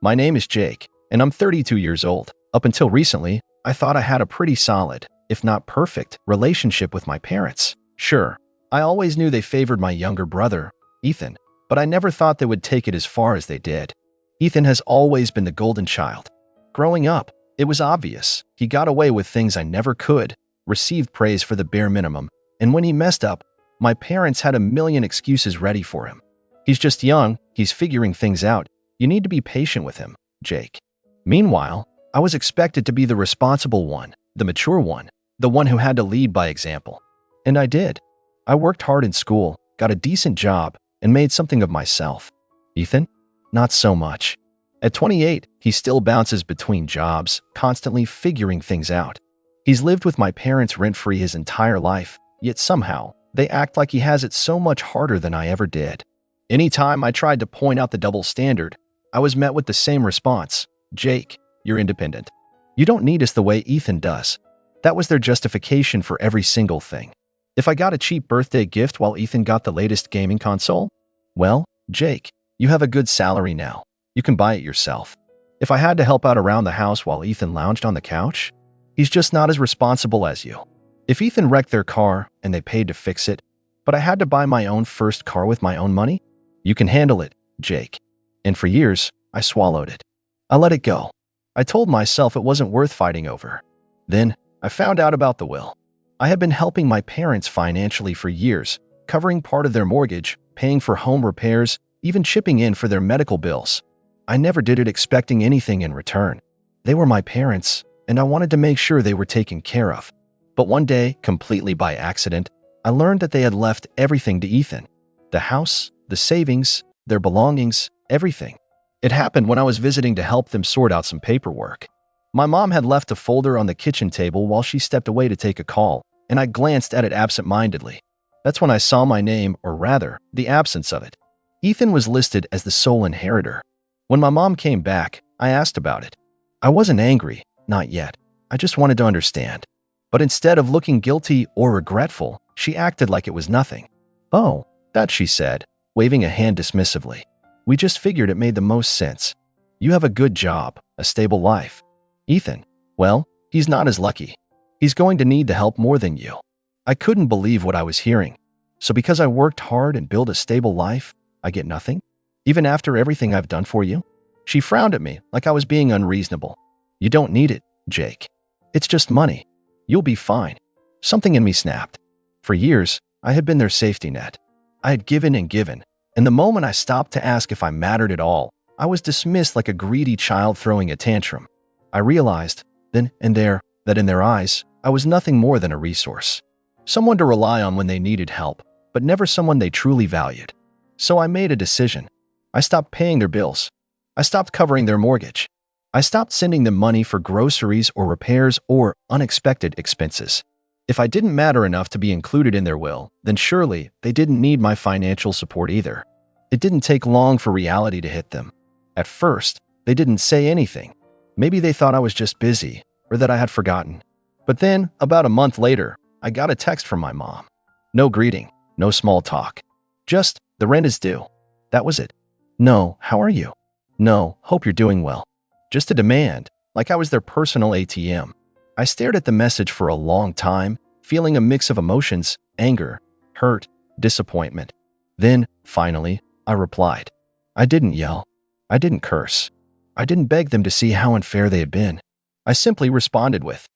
My name is Jake, and I'm 32 years old. Up until recently, I thought I had a pretty solid, if not perfect, relationship with my parents. Sure, I always knew they favored my younger brother, Ethan, but I never thought they would take it as far as they did. Ethan has always been the golden child. Growing up, it was obvious. He got away with things I never could, received praise for the bare minimum, and when he messed up, my parents had a million excuses ready for him. He's just young, he's figuring things out. You need to be patient with him, Jake. Meanwhile, I was expected to be the responsible one, the mature one, the one who had to lead by example. And I did. I worked hard in school, got a decent job, and made something of myself. Ethan? Not so much. At 28, he still bounces between jobs, constantly figuring things out. He's lived with my parents rent-free his entire life, yet somehow, they act like he has it so much harder than I ever did. Anytime I tried to point out the double standard, I was met with the same response. Jake, you're independent. You don't need us the way Ethan does. That was their justification for every single thing. If I got a cheap birthday gift while Ethan got the latest gaming console, well, Jake, you have a good salary now. You can buy it yourself. If I had to help out around the house while Ethan lounged on the couch, he's just not as responsible as you. If Ethan wrecked their car and they paid to fix it, but I had to buy my own first car with my own money, you can handle it, Jake. And for years, I swallowed it. I let it go. I told myself it wasn't worth fighting over. Then, I found out about the will. I had been helping my parents financially for years, covering part of their mortgage, paying for home repairs, even chipping in for their medical bills. I never did it expecting anything in return. They were my parents, and I wanted to make sure they were taken care of. But one day, completely by accident, I learned that they had left everything to Ethan. The house, the savings, their belongings, everything. It happened when I was visiting to help them sort out some paperwork. My mom had left a folder on the kitchen table while she stepped away to take a call, and I glanced at it absent-mindedly. That's when I saw my name, or rather, the absence of it. Ethan was listed as the sole inheritor. When my mom came back, I asked about it. I wasn't angry, not yet. I just wanted to understand. But instead of looking guilty or regretful, she acted like it was nothing. Oh, that, she said, waving a hand dismissively. We just figured it made the most sense. You have a good job, a stable life. Ethan, well, he's not as lucky. He's going to need the help more than you. I couldn't believe what I was hearing. So because I worked hard and built a stable life, I get nothing? Even after everything I've done for you? She frowned at me like I was being unreasonable. You don't need it, Jake. It's just money. You'll be fine. Something in me snapped. For years, I had been their safety net. I had given and given, and the moment I stopped to ask if I mattered at all, I was dismissed like a greedy child throwing a tantrum. I realized, then and there, that in their eyes, I was nothing more than a resource. Someone to rely on when they needed help, but never someone they truly valued. So I made a decision. I stopped paying their bills. I stopped covering their mortgage. I stopped sending them money for groceries or repairs or unexpected expenses. If I didn't matter enough to be included in their will, then surely they didn't need my financial support either. It didn't take long for reality to hit them. At first, they didn't say anything. Maybe they thought I was just busy or that I had forgotten. But then, about a month later, I got a text from my mom. No greeting, no small talk. Just, the rent is due. That was it. No, how are you? No, hope you're doing well. Just a demand, like I was their personal ATM. I stared at the message for a long time, feeling a mix of emotions, anger, hurt, disappointment. Then, finally, I replied. I didn't yell. I didn't curse. I didn't beg them to see how unfair they had been. I simply responded with,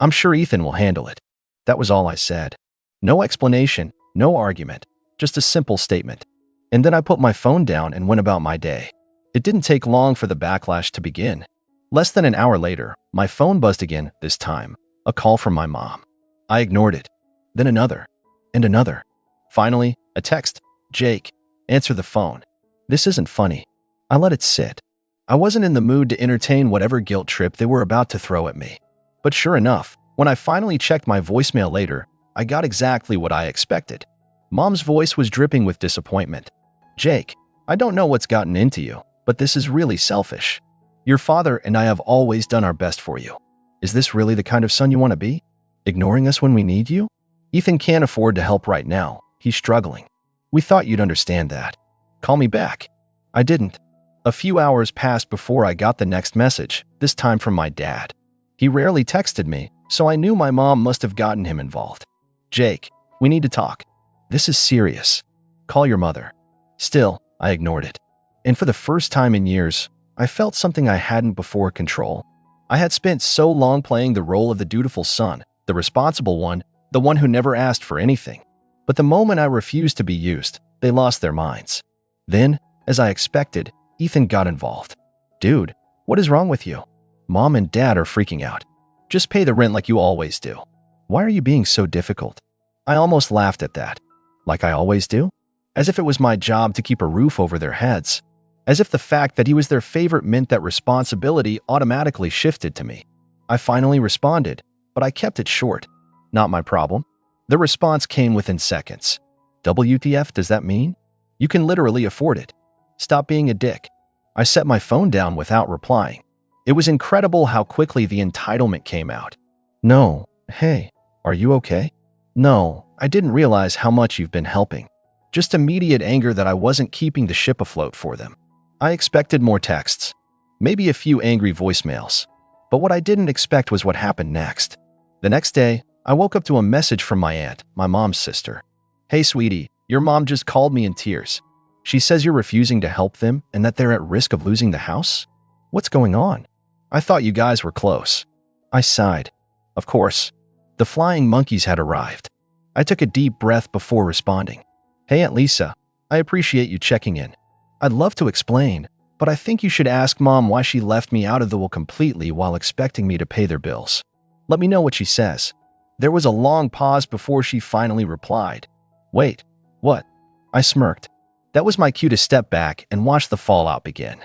I'm sure Ethan will handle it. That was all I said. No explanation, no argument, just a simple statement. And then I put my phone down and went about my day. It didn't take long for the backlash to begin. Less than an hour later, my phone buzzed again, this time, a call from my mom. I ignored it. Then another, and another. Finally, a text. Jake, answer the phone. This isn't funny. I let it sit. I wasn't in the mood to entertain whatever guilt trip they were about to throw at me. But sure enough, when I finally checked my voicemail later, I got exactly what I expected. Mom's voice was dripping with disappointment. Jake, I don't know what's gotten into you, but this is really selfish. Your father and I have always done our best for you. Is this really the kind of son you want to be? Ignoring us when we need you? Ethan can't afford to help right now. He's struggling. We thought you'd understand that. Call me back. I didn't. A few hours passed before I got the next message, this time from my dad. He rarely texted me, so I knew my mom must have gotten him involved. "Jake, we need to talk. This is serious. Call your mother." Still, I ignored it. And for the first time in years, I felt something I hadn't before: control. I had spent so long playing the role of the dutiful son, the responsible one, the one who never asked for anything. But the moment I refused to be used, they lost their minds. Then, as I expected, Ethan got involved. "Dude, what is wrong with you? Mom and Dad are freaking out. Just pay the rent like you always do. Why are you being so difficult?" I almost laughed at that. Like I always do? As if it was my job to keep a roof over their heads. As if the fact that he was their favorite meant that responsibility automatically shifted to me. I finally responded, but I kept it short. "Not my problem." The response came within seconds. "WTF does that mean? You can literally afford it. Stop being a dick." I set my phone down without replying. It was incredible how quickly the entitlement came out. "No, hey, are you okay?" "No, I didn't realize how much you've been helping." Just immediate anger that I wasn't keeping the ship afloat for them. I expected more texts, maybe a few angry voicemails. But what I didn't expect was what happened next. The next day, I woke up to a message from my aunt, my mom's sister. "Hey sweetie, your mom just called me in tears. She says you're refusing to help them and that they're at risk of losing the house? What's going on? I thought you guys were close." I sighed. Of course, the flying monkeys had arrived. I took a deep breath before responding. "Hey Aunt Lisa, I appreciate you checking in. I'd love to explain, but I think you should ask Mom why she left me out of the will completely while expecting me to pay their bills. Let me know what she says." There was a long pause before she finally replied. "Wait, what?" I smirked. That was my cue to step back and watch the fallout begin.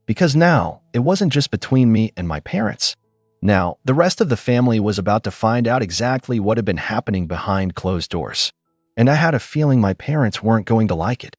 Because now, it wasn't just between me and my parents. Now, the rest of the family was about to find out exactly what had been happening behind closed doors. And I had a feeling my parents weren't going to like it.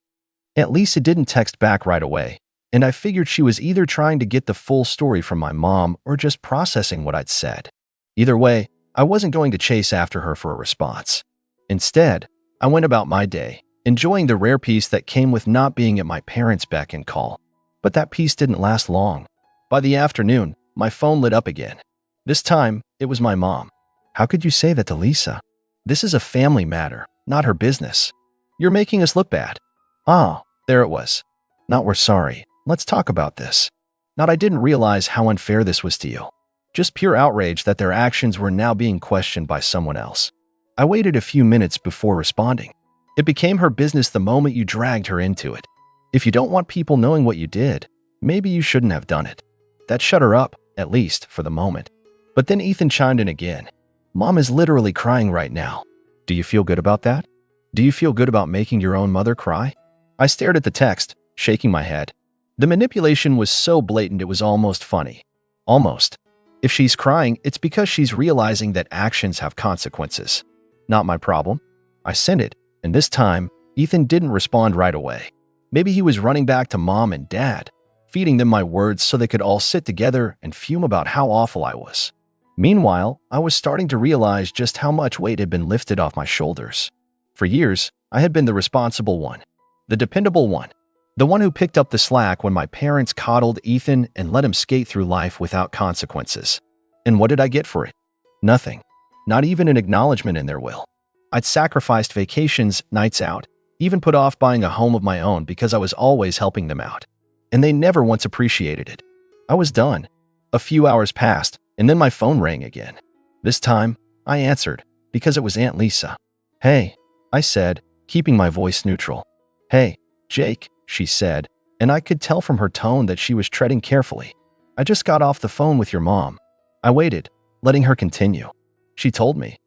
Aunt Lisa didn't text back right away, and I figured she was either trying to get the full story from my mom or just processing what I'd said. Either way, I wasn't going to chase after her for a response. Instead, I went about my day, enjoying the rare peace that came with not being at my parents' beck and call. But that peace didn't last long. By the afternoon, my phone lit up again. This time, it was my mom. "How could you say that to Lisa? This is a family matter, not her business. You're making us look bad." Ah, there it was. Not "we're sorry, let's talk about this." Not "I didn't realize how unfair this was to you." Just pure outrage that their actions were now being questioned by someone else. I waited a few minutes before responding. It became her business the moment you dragged her into it. If you don't want people knowing what you did, maybe you shouldn't have done it. That shut her up, at least for the moment. But then Ethan chimed in again. "Mom is literally crying right now. Do you feel good about that? Do you feel good about making your own mother cry?" I stared at the text, shaking my head. The manipulation was so blatant it was almost funny. Almost. If she's crying, it's because she's realizing that actions have consequences. Not my problem. I sent it, and this time, Ethan didn't respond right away. Maybe he was running back to Mom and Dad, feeding them my words so they could all sit together and fume about how awful I was. Meanwhile, I was starting to realize just how much weight had been lifted off my shoulders. For years, I had been the responsible one, the dependable one, the one who picked up the slack when my parents coddled Ethan and let him skate through life without consequences. And what did I get for it? Nothing. Not even an acknowledgement in their will. I'd sacrificed vacations, nights out, even put off buying a home of my own because I was always helping them out. And they never once appreciated it. I was done. A few hours passed, and then my phone rang again. This time, I answered, because it was Aunt Lisa. "Hey," I said, keeping my voice neutral. "Hey, Jake," she said, and I could tell from her tone that she was treading carefully. "I just got off the phone with your mom." I waited, letting her continue. She told me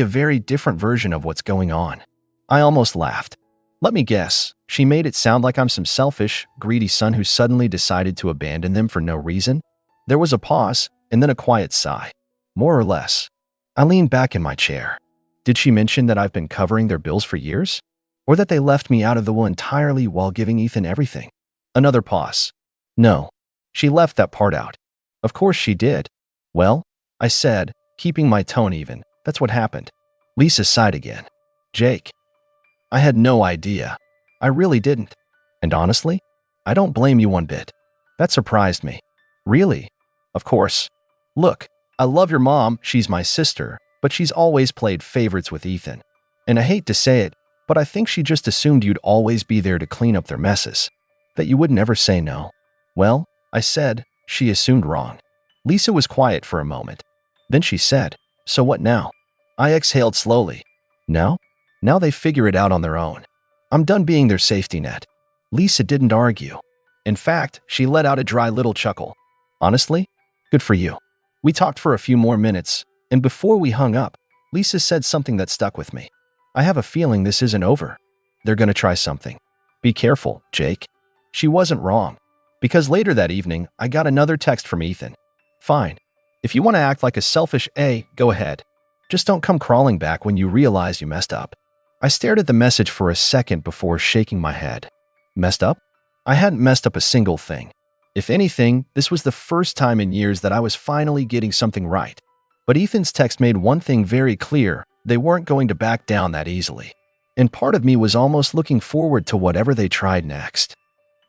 a very different version of what's going on. I almost laughed. Let me guess, she made it sound like I'm some selfish, greedy son who suddenly decided to abandon them for no reason. There was a pause, and then a quiet sigh. More or less. I leaned back in my chair. Did she mention that I've been covering their bills for years? Or that they left me out of the will entirely while giving Ethan everything? Another pause. No, she left that part out. Of course she did. Well, I said, keeping my tone even, that's what happened. Lisa sighed again. Jake. I had no idea. I really didn't. And honestly, I don't blame you one bit. That surprised me. Really? Of course. Look, I love your mom, she's my sister, but she's always played favorites with Ethan. And I hate to say it, but I think she just assumed you'd always be there to clean up their messes. That you would never say no. Well, I said, she assumed wrong. Lisa was quiet for a moment. Then she said, so what now? I exhaled slowly. Now? Now they figure it out on their own. I'm done being their safety net. Lisa didn't argue. In fact, she let out a dry little chuckle. Honestly? Good for you. We talked for a few more minutes, and before we hung up, Lisa said something that stuck with me. I have a feeling this isn't over. They're gonna try something. Be careful, Jake. She wasn't wrong. Because later that evening, I got another text from Ethan. Fine. If you want to act like a selfish A, go ahead. Just don't come crawling back when you realize you messed up. I stared at the message for a second before shaking my head. Messed up? I hadn't messed up a single thing. If anything, this was the first time in years that I was finally getting something right. But Ethan's text made one thing very clear. They weren't going to back down that easily. And part of me was almost looking forward to whatever they tried next.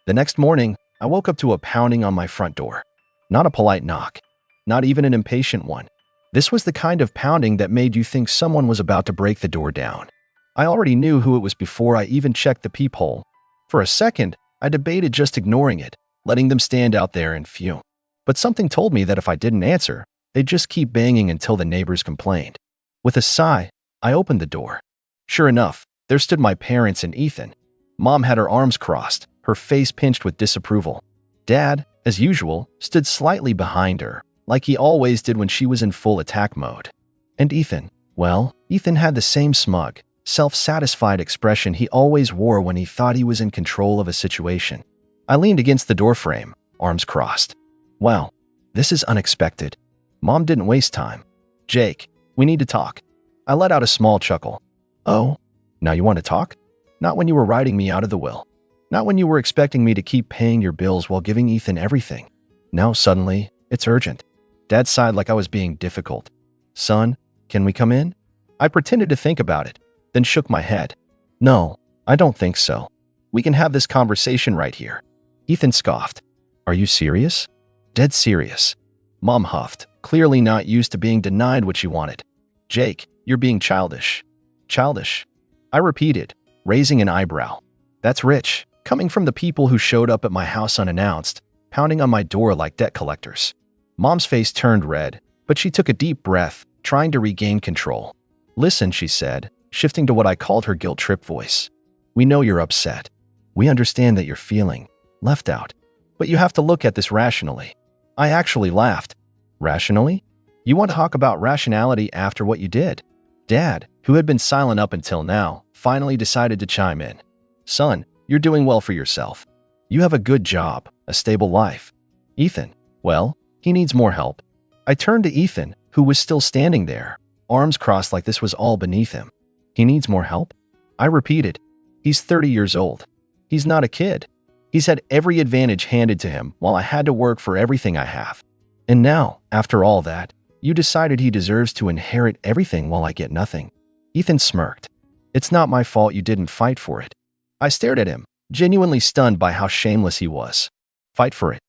The next morning, I woke up to a pounding on my front door. Not a polite knock. Not even an impatient one. This was the kind of pounding that made you think someone was about to break the door down. I already knew who it was before I even checked the peephole. For a second, I debated just ignoring it, letting them stand out there and fume. But something told me that if I didn't answer, they'd just keep banging until the neighbors complained. With a sigh, I opened the door. Sure enough, there stood my parents and Ethan. Mom had her arms crossed, her face pinched with disapproval. Dad, as usual, stood slightly behind her, like he always did when she was in full attack mode. And Ethan, well, Ethan had the same smug, self-satisfied expression he always wore when he thought he was in control of a situation. I leaned against the doorframe, arms crossed. Wow, this is unexpected. Mom didn't waste time. Jake, we need to talk. I let out a small chuckle. Oh, now you want to talk? Not when you were writing me out of the will. Not when you were expecting me to keep paying your bills while giving Ethan everything. Now suddenly, it's urgent. Dad sighed like I was being difficult. Son, can we come in? I pretended to think about it, then shook my head. No, I don't think so. We can have this conversation right here. Ethan scoffed. Are you serious? Dead serious. Mom huffed, clearly not used to being denied what she wanted. Jake, you're being childish. Childish? I repeated, raising an eyebrow. That's rich, coming from the people who showed up at my house unannounced, pounding on my door like debt collectors. Mom's face turned red, but she took a deep breath, trying to regain control. Listen, she said, shifting to what I called her guilt trip voice. We know you're upset. We understand that you're feeling left out. But you have to look at this rationally. I actually laughed. Rationally? You want to talk about rationality after what you did? Dad, who had been silent up until now, finally decided to chime in. Son, you're doing well for yourself. You have a good job, a stable life. Ethan, well, he needs more help. I turned to Ethan, who was still standing there, arms crossed like this was all beneath him. He needs more help? I repeated. He's 30 years old. He's not a kid. He's had every advantage handed to him while I had to work for everything I have. And now, after all that, you decided he deserves to inherit everything while I get nothing. Ethan smirked. It's not my fault you didn't fight for it. I stared at him, genuinely stunned by how shameless he was. Fight for it.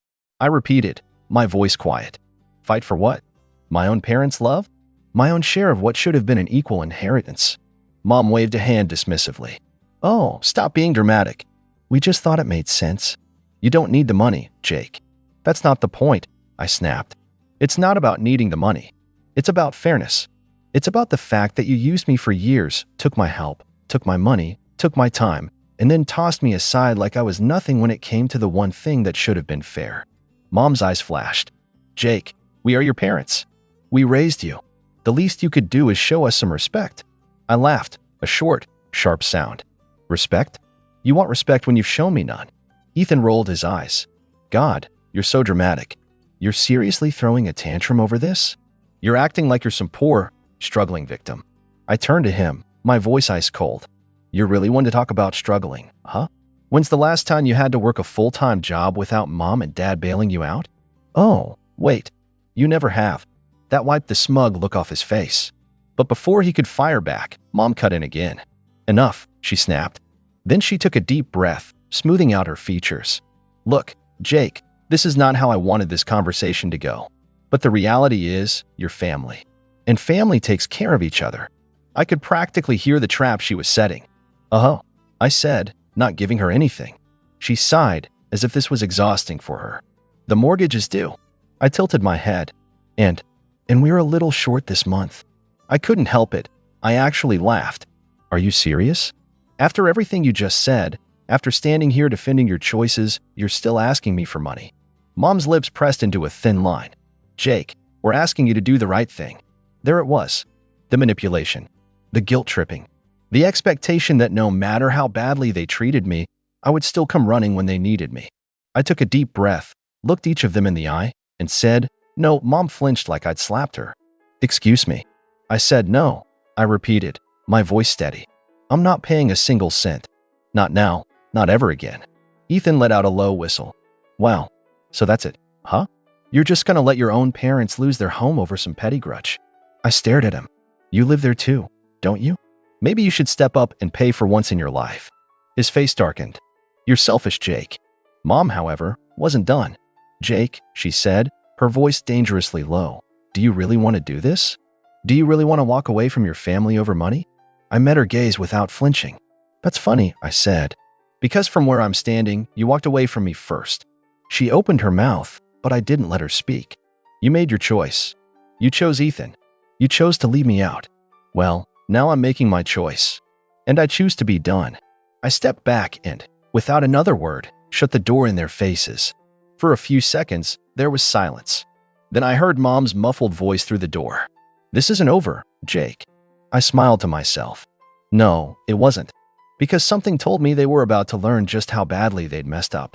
I repeated, my voice quiet. Fight for what? My own parents' love? My own share of what should have been an equal inheritance. Mom waved a hand dismissively. Oh, stop being dramatic. We just thought it made sense. You don't need the money, Jake. That's not the point, I snapped. It's not about needing the money. It's about fairness. It's about the fact that you used me for years, took my help, took my money, took my time, and then tossed me aside like I was nothing when it came to the one thing that should have been fair. Mom's eyes flashed. Jake, we are your parents. We raised you. The least you could do is show us some respect. I laughed, a short, sharp sound. Respect? You want respect when you've shown me none. Ethan rolled his eyes. God, you're so dramatic. You're seriously throwing a tantrum over this? You're acting like you're some poor, struggling victim. I turned to him, my voice ice cold. You're really one to talk about struggling, huh? When's the last time you had to work a full-time job without mom and dad bailing you out? Oh, wait. You never have. That wiped the smug look off his face. But before he could fire back, Mom cut in again. Enough, she snapped. Then she took a deep breath, smoothing out her features. Look, Jake, this is not how I wanted this conversation to go. But the reality is, you're family. And family takes care of each other. I could practically hear the trap she was setting. Oh, I said, not giving her anything. She sighed, as if this was exhausting for her. The mortgage is due. I tilted my head. And we're a little short this month. I couldn't help it. I actually laughed. Are you serious? After everything you just said, after standing here defending your choices, you're still asking me for money. Mom's lips pressed into a thin line. Jake, we're asking you to do the right thing. There it was. The manipulation. The guilt tripping. The expectation that no matter how badly they treated me, I would still come running when they needed me. I took a deep breath, looked each of them in the eye, and said, "No." Mom flinched like I'd slapped her. "Excuse me." I said, "No." I repeated, my voice steady. "I'm not paying a single cent. Not now, not ever again." Ethan let out a low whistle. "Wow, so that's it, huh? You're just gonna let your own parents lose their home over some petty grudge?" I stared at him. "You live there too, don't you? Maybe you should step up and pay for once in your life." His face darkened. "You're selfish, Jake." Mom, however, wasn't done. "Jake," she said, her voice dangerously low, "do you really want to do this? Do you really want to walk away from your family over money?" I met her gaze without flinching. "That's funny," I said, "because from where I'm standing, you walked away from me first." She opened her mouth, but I didn't let her speak. "You made your choice. You chose Ethan. You chose to leave me out. Well, now I'm making my choice. And I choose to be done." I stepped back and, without another word, shut the door in their faces. For a few seconds, there was silence. Then I heard Mom's muffled voice through the door. "This isn't over, Jake." I smiled to myself. No, it wasn't. Because something told me they were about to learn just how badly they'd messed up.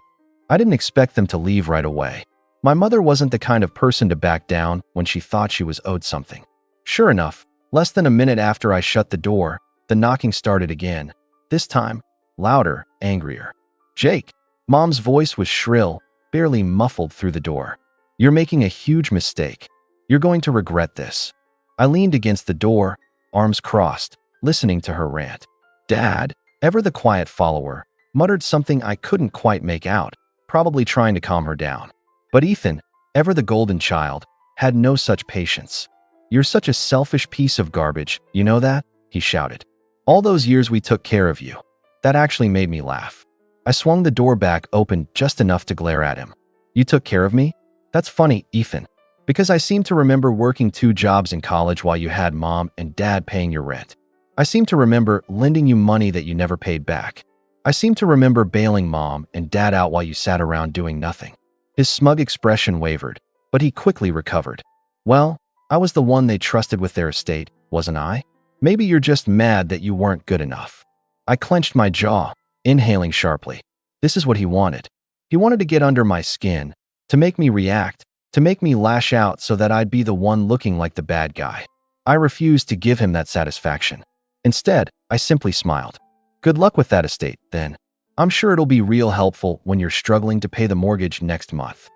I didn't expect them to leave right away. My mother wasn't the kind of person to back down when she thought she was owed something. Sure enough, less than a minute after I shut the door, the knocking started again. This time, louder, angrier. "Jake!" Mom's voice was shrill, barely muffled through the door. "You're making a huge mistake. You're going to regret this." I leaned against the door, arms crossed, listening to her rant. Dad, ever the quiet follower, muttered something I couldn't quite make out, probably trying to calm her down. But Ethan, ever the golden child, had no such patience. "You're such a selfish piece of garbage, you know that?" he shouted. "All those years we took care of you." That actually made me laugh. I swung the door back open just enough to glare at him. "You took care of me? That's funny, Ethan, because I seem to remember working 2 jobs in college while you had Mom and Dad paying your rent. I seem to remember lending you money that you never paid back. I seem to remember bailing Mom and Dad out while you sat around doing nothing." His smug expression wavered, but he quickly recovered. "Well, I was the one they trusted with their estate, wasn't I? Maybe you're just mad that you weren't good enough." I clenched my jaw, inhaling sharply. This is what he wanted. He wanted to get under my skin, to make me react, to make me lash out so that I'd be the one looking like the bad guy. I refused to give him that satisfaction. Instead, I simply smiled. "Good luck with that estate, then. I'm sure it'll be real helpful when you're struggling to pay the mortgage next month."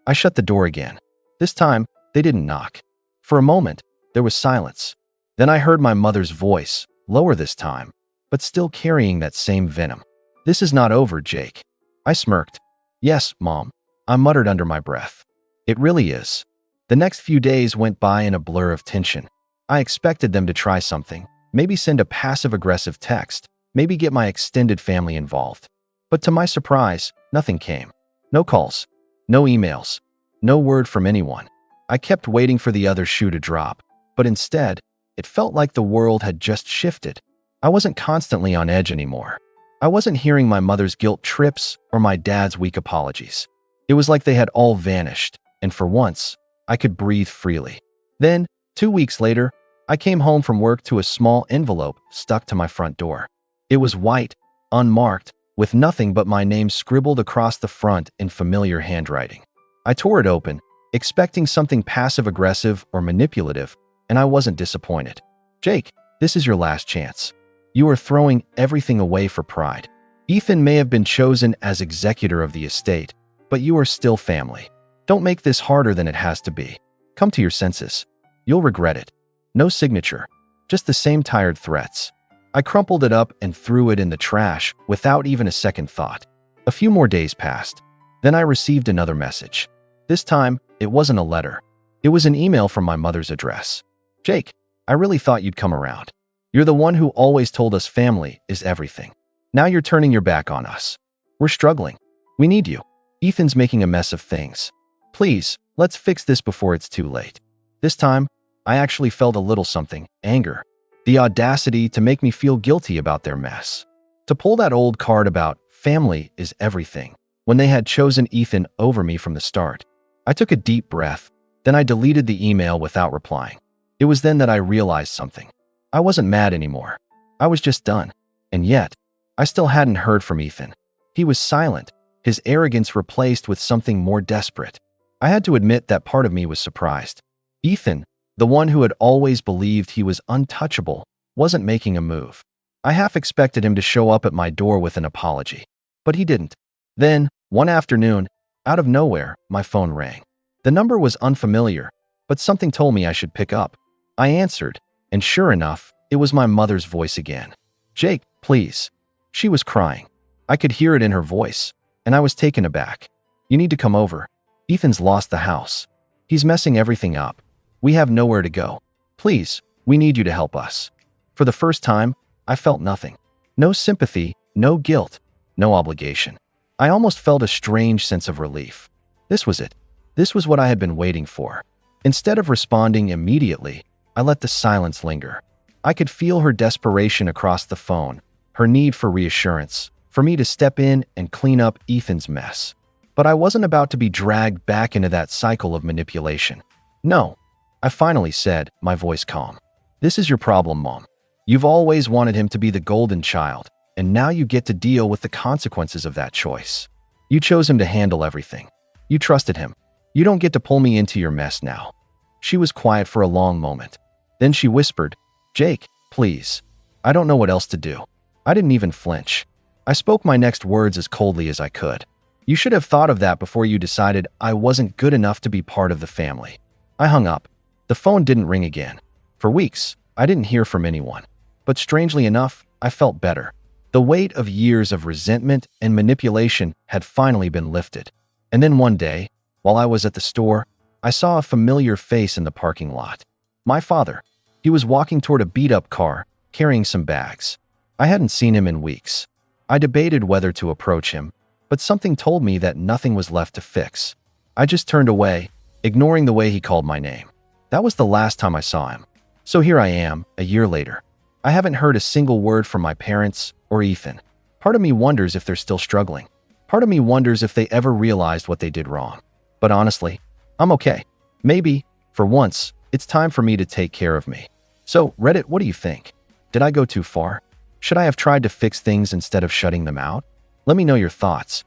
I shut the door again. This time, they didn't knock. For a moment, there was silence. Then I heard my mother's voice, lower this time, but still carrying that same venom. "This is not over, Jake." I smirked. "Yes, Mom," I muttered under my breath. "It really is." The next few days went by in a blur of tension. I expected them to try something, maybe send a passive-aggressive text, maybe get my extended family involved. But to my surprise, nothing came. No calls, no emails, no word from anyone. I kept waiting for the other shoe to drop, but instead, it felt like the world had just shifted. I wasn't constantly on edge anymore. I wasn't hearing my mother's guilt trips or my dad's weak apologies. It was like they had all vanished, and for once, I could breathe freely. Then, 2 weeks later, I came home from work to a small envelope stuck to my front door. It was white, unmarked, with nothing but my name scribbled across the front in familiar handwriting. I tore it open, expecting something passive-aggressive or manipulative, and I wasn't disappointed. "Jake, this is your last chance. You are throwing everything away for pride. Ethan may have been chosen as executor of the estate, but you are still family. Don't make this harder than it has to be. Come to your senses. You'll regret it." No signature, just the same tired threats. I crumpled it up and threw it in the trash without even a second thought. A few more days passed. Then I received another message. This time, it wasn't a letter. It was an email from my mother's address. Jake, I really thought you'd come around. You're the one who always told us family is everything. Now you're turning your back on us. We're struggling. We need you. Ethan's making a mess of things. Please, let's fix this before it's too late. This time, I actually felt a little something, anger. The audacity to make me feel guilty about their mess. To pull that old card about family is everything, when they had chosen Ethan over me from the start. I took a deep breath, then I deleted the email without replying. It was then that I realized something. I wasn't mad anymore. I was just done. And yet, I still hadn't heard from Ethan. He was silent, his arrogance replaced with something more desperate. I had to admit that part of me was surprised. Ethan, the one who had always believed he was untouchable, wasn't making a move. I half expected him to show up at my door with an apology, but he didn't. Then, one afternoon, out of nowhere, my phone rang. The number was unfamiliar, but something told me I should pick up. I answered, and sure enough, it was my mother's voice again. Jake, please. She was crying. I could hear it in her voice, and I was taken aback. You need to come over. Ethan's lost the house. He's messing everything up. We have nowhere to go. Please, we need you to help us. For the first time, I felt nothing. No sympathy, no guilt, no obligation. I almost felt a strange sense of relief. This was it. This was what I had been waiting for. Instead of responding immediately, I let the silence linger. I could feel her desperation across the phone, her need for reassurance, for me to step in and clean up Ethan's mess. But I wasn't about to be dragged back into that cycle of manipulation. No, I finally said, my voice calm. This is your problem, Mom. You've always wanted him to be the golden child, and now you get to deal with the consequences of that choice. You chose him to handle everything. You trusted him. You don't get to pull me into your mess now. She was quiet for a long moment. Then she whispered, Jake, please. I don't know what else to do. I didn't even flinch. I spoke my next words as coldly as I could. You should have thought of that before you decided I wasn't good enough to be part of the family. I hung up. The phone didn't ring again. For weeks, I didn't hear from anyone. But strangely enough, I felt better. The weight of years of resentment and manipulation had finally been lifted. And then one day, while I was at the store, I saw a familiar face in the parking lot. My father. He was walking toward a beat-up car, carrying some bags. I hadn't seen him in weeks. I debated whether to approach him, but something told me that nothing was left to fix. I just turned away, ignoring the way he called my name. That was the last time I saw him. So here I am, a year later. I haven't heard a single word from my parents or Ethan. Part of me wonders if they're still struggling. Part of me wonders if they ever realized what they did wrong. But honestly, I'm okay. Maybe, for once, it's time for me to take care of me. So, Reddit, what do you think? Did I go too far? Should I have tried to fix things instead of shutting them out? Let me know your thoughts.